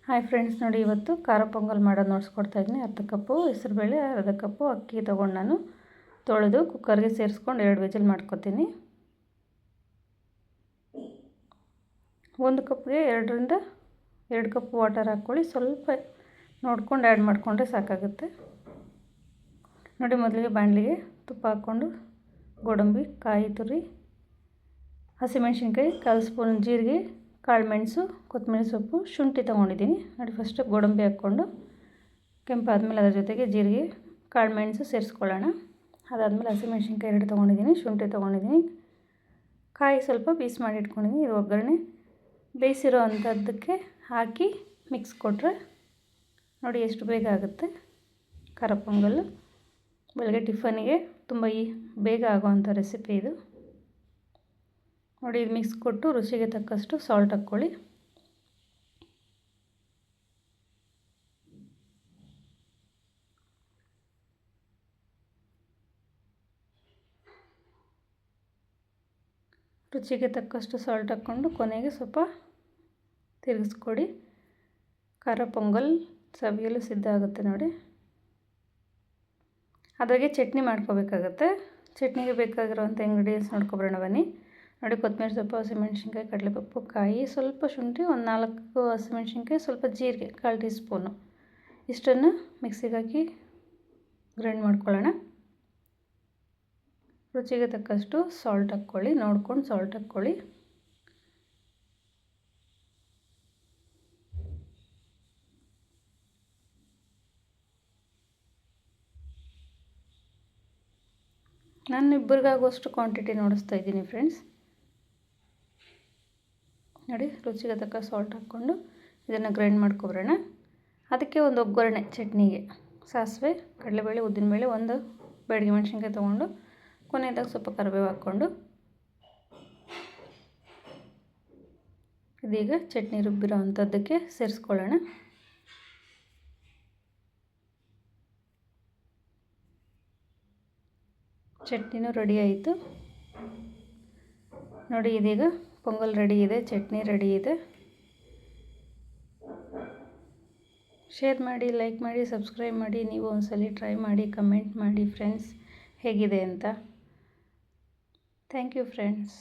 Hi friends, ನೋಡಿ ಇವತ್ತು ಖಾರ ಪೊಂಗಲ್ ಮಾಡೋದು ನೋಡಿಸ್ಕೊಡ್ತಾ ಇದ್ದೀನಿ. ಅರ್ಧ ಕಪ್ಪು ಹೆಸರುಬೇಳೆ, ಅರ್ಧ ಕಪ್ಪು ಅಕ್ಕಿ ತೊಗೊಂಡು ನಾನು ತೊಳೆದು ಕುಕ್ಕರ್ಗೆ ಸೇರಿಸ್ಕೊಂಡು 2 ವಿಜಿಲ್ ಮಾಡ್ಕೊತೀನಿ. 1 ಕಪ್ಗೆ 2 ಕಪ್ ವಾಟರ್ ಹಾಕ್ಕೊಳ್ಳಿ. ಸ್ವಲ್ಪ ನೋಡ್ಕೊಂಡು ಆ್ಯಡ್ ಮಾಡಿಕೊಂಡ್ರೆ ಸಾಕಾಗುತ್ತೆ. ನೋಡಿ, ಮೊದಲಿಗೆ ಬಾಣಲಿಗೆ ತುಪ್ಪ ಹಾಕ್ಕೊಂಡು ಗೋಡಂಬಿ, ಕಾಯಿ ತುರಿ, ಹಸಿಮೆಣ್ಸಿನ್ಕಾಯಿ, 1 ಸ್ಪೂನ್ ಜೀರಿಗೆ, ಕಾಳುಮೆಣಸು, ಕೊತ್ತಂಬರಿ ಸೊಪ್ಪು, ಶುಂಠಿ ತೊಗೊಂಡಿದ್ದೀನಿ. ನೋಡಿ, ಫಸ್ಟು ಗೋಡಂಬಿ ಹಾಕ್ಕೊಂಡು ಕೆಂಪಾದಮೇಲೆ ಅದರ ಜೊತೆಗೆ ಜೀರಿಗೆ, ಕಾಳುಮೆಣಸು ಸೇರಿಸ್ಕೊಳ್ಳೋಣ. ಅದಾದಮೇಲೆ ಹಸಿಮೆಣ್ಸಿನ್ಕಾಯಿ 2 ತೊಗೊಂಡಿದ್ದೀನಿ, ಶುಂಠಿ ತೊಗೊಂಡಿದ್ದೀನಿ, ಕಾಯಿ ಸ್ವಲ್ಪ ಪೀಸ್ ಮಾಡಿ ಇಟ್ಕೊಂಡಿದ್ದೀನಿ. ಇದು ಒಗ್ಗರಣೆ. ಬೇಯಿಸಿರೋ ಅಂಥದ್ದಕ್ಕೆ ಹಾಕಿ ಮಿಕ್ಸ್ ಕೊಟ್ಟರೆ ನೋಡಿ ಎಷ್ಟು ಬೇಗ ಆಗುತ್ತೆ ಖಾರ ಪೊಂಗಲ್ಲು. ಬೆಳಗ್ಗೆ ಟಿಫನಿಗೆ ತುಂಬ ಬೇಗ ಆಗೋವಂಥ ರೆಸಿಪಿ ಇದು. ನೋಡಿ, ಇದು ಮಿಕ್ಸ್ ಕೊಟ್ಟು ರುಚಿಗೆ ತಕ್ಕಷ್ಟು ಸಾಲ್ಟ್ ಹಾಕ್ಕೊಳ್ಳಿ. ರುಚಿಗೆ ತಕ್ಕಷ್ಟು ಸಾಲ್ಟ್ ಹಾಕ್ಕೊಂಡು ಕೊನೆಗೆ ಸ್ವಲ್ಪ ತಿರುಗಿಸ್ಕೊಡಿ. ಖಾರ ಪೊಂಗಲ್ ಸವಿಯಲು ಸಿದ್ಧ ಆಗುತ್ತೆ. ನೋಡಿ, ಅದಾಗೆ ಚಟ್ನಿ ಮಾಡ್ಕೋಬೇಕಾಗತ್ತೆ. ಚಟ್ನಿಗೆ ಬೇಕಾಗಿರುವಂಥ ಇಂಗ್ರೀಡಿಯೆಂಟ್ಸ್ ನೋಡ್ಕೊಬರೋಣ ಬನ್ನಿ. ನೋಡಿ, ಕೊತ್ತಂಬರಿ ಸೊಪ್ಪು, ಹಸಿಮೆಣ್ಸಿನ್ಕಾಯಿ, ಕಡಲೆಪಪ್ಪು, ಕಾಯಿ, ಸ್ವಲ್ಪ ಶುಂಠಿ, 4 ಹಸಿಮೆಣ್ಸಿನ್ಕಾಯಿ, ಸ್ವಲ್ಪ ಜೀರಿಗೆ, 1/4 ಟೀ ಸ್ಪೂನು. ಇಷ್ಟನ್ನು ಮಿಕ್ಸಿಗೆ ಹಾಕಿ ಗ್ರೈಂಡ್ ಮಾಡ್ಕೊಳ್ಳೋಣ. ರುಚಿಗೆ ತಕ್ಕಷ್ಟು ಸಾಲ್ಟ್ ಹಾಕ್ಕೊಳ್ಳಿ, ನೋಡ್ಕೊಂಡು ಸಾಲ್ಟ್ ಹಾಕ್ಕೊಳ್ಳಿ. ನಾನು ಇಬ್ಬರಿಗಾಗುವಷ್ಟು ಕ್ವಾಂಟಿಟಿ ನೋಡಿಸ್ತಾ ಇದ್ದೀನಿ ಫ್ರೆಂಡ್ಸ್. ನೋಡಿ, ರುಚಿಗೆ ತಕ್ಕ ಸಾಲ್ಟ್ ಹಾಕ್ಕೊಂಡು ಇದನ್ನು ಗ್ರೈಂಡ್ ಮಾಡ್ಕೊಬರೋಣ. ಅದಕ್ಕೆ ಒಂದು ಒಗ್ಗರಣೆ ಚಟ್ನಿಗೆ ಸಾಸಿವೆ, ಕಡಲೆಬೇಳೆ, ಉದ್ದಿನಬೇಳೆ, 1 ಬ್ಯಾಡಗಿ ಮೆಣಸಿನ್ಕಾಯಿ ತೊಗೊಂಡು ಕೊನೆಯದಾಗ ಸ್ವಲ್ಪ ಕರಿಬೇವು ಹಾಕ್ಕೊಂಡು ಇದೀಗ ಚಟ್ನಿ ರುಬ್ಬಿರೋ ಅಂಥದ್ದಕ್ಕೆ ಸೇರಿಸ್ಕೊಳ್ಳೋಣ. ಚಟ್ನಿನೂ ರೆಡಿ ಆಯಿತು. ನೋಡಿ, ಇದೀಗ ಪೊಂಗಲ್ ರೆಡಿ ಇದೆ, ಚಟ್ನಿ ರೆಡಿ ಇದೆ. ಶೇರ್ ಮಾಡಿ, ಲೈಕ್ ಮಾಡಿ, ಸಬ್ಸ್ಕ್ರೈಬ್ ಮಾಡಿ. ನೀವು ಒಂದ್ಸಲ ಟ್ರೈ ಮಾಡಿ, ಕಮೆಂಟ್ ಮಾಡಿ ಫ್ರೆಂಡ್ಸ್ ಹೇಗಿದೆ ಅಂತ. Thank you friends.